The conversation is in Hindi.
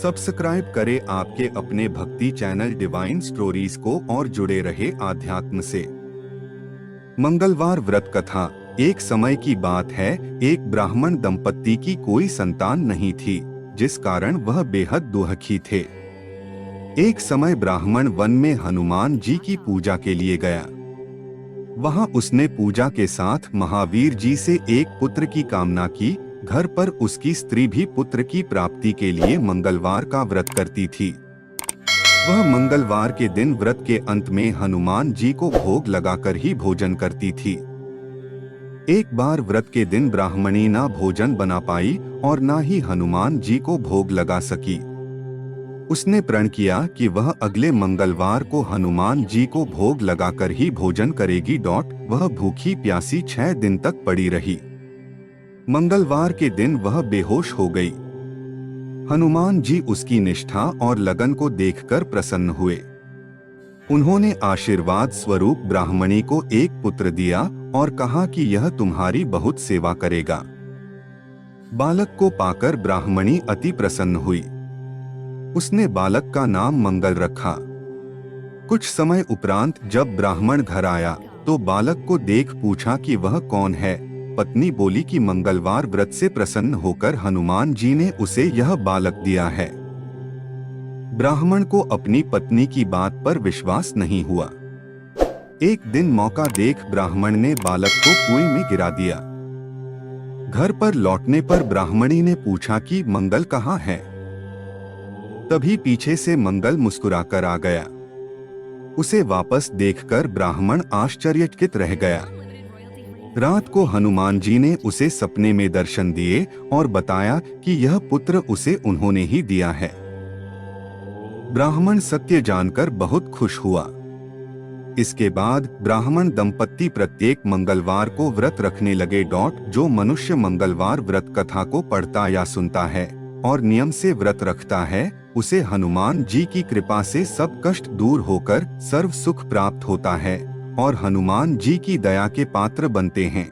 सब्सक्राइब करें आपके अपने भक्ति चैनल डिवाइन स्टोरीज को और जुड़े रहे आध्यात्म से। मंगलवार व्रत कथा। एक समय की बात है, एक ब्राह्मण दंपत्ति की कोई संतान नहीं थी, जिस कारण वह बेहद दुखी थे। एक समय ब्राह्मण वन में हनुमान जी की पूजा के लिए गया। वहां उसने पूजा के साथ महावीर जी से एक पुत्र की कामना की। घर पर उसकी स्त्री भी पुत्र की प्राप्ति के लिए मंगलवार का व्रत करती थी। वह मंगलवार के दिन व्रत के अंत में हनुमान जी को भोग लगाकर ही भोजन करती थी। एक बार व्रत के दिन ब्राह्मणी ना भोजन बना पाई और ना ही हनुमान जी को भोग लगा सकी। उसने प्रण किया कि वह अगले मंगलवार को हनुमान जी को भोग लगाकर ही भोजन करेगी। वह भूखी प्यासी 6 दिन तक पड़ी रही। मंगलवार के दिन वह बेहोश हो गई। हनुमान जी उसकी निष्ठा और लगन को देखकर प्रसन्न हुए। उन्होंने आशीर्वाद स्वरूप ब्राह्मणी को एक पुत्र दिया और कहा कि यह तुम्हारी बहुत सेवा करेगा। बालक को पाकर ब्राह्मणी अति प्रसन्न हुई। उसने बालक का नाम मंगल रखा। कुछ समय उपरांत जब ब्राह्मण घर आया तो बालक को देख पूछा कि वह कौन है। पत्नी बोली कि मंगलवार व्रत से प्रसन्न होकर हनुमान जी ने उसे यह बालक दिया है। ब्राह्मण को अपनी पत्नी की बात पर विश्वास नहीं हुआ। एक दिन मौका देख ब्राह्मण ने बालक को कुएं में गिरा दिया। घर पर लौटने पर ब्राह्मणी ने पूछा कि मंगल कहाँ है। तभी पीछे से मंगल मुस्कुराकर आ गया। उसे वापस देखकर ब्राह्मण आश्चर्यचकित रह गया। रात को हनुमान जी ने उसे सपने में दर्शन दिए और बताया कि यह पुत्र उसे उन्होंने ही दिया है। ब्राह्मण सत्य जानकर बहुत खुश हुआ। इसके बाद ब्राह्मण दंपत्ति प्रत्येक मंगलवार को व्रत रखने लगे। जो मनुष्य मंगलवार व्रत कथा को पढ़ता या सुनता है और नियम से व्रत रखता है, उसे हनुमान जी की कृपा से सब कष्ट दूर होकर सर्व सुख प्राप्त होता है और हनुमान जी की दया के पात्र बनते हैं।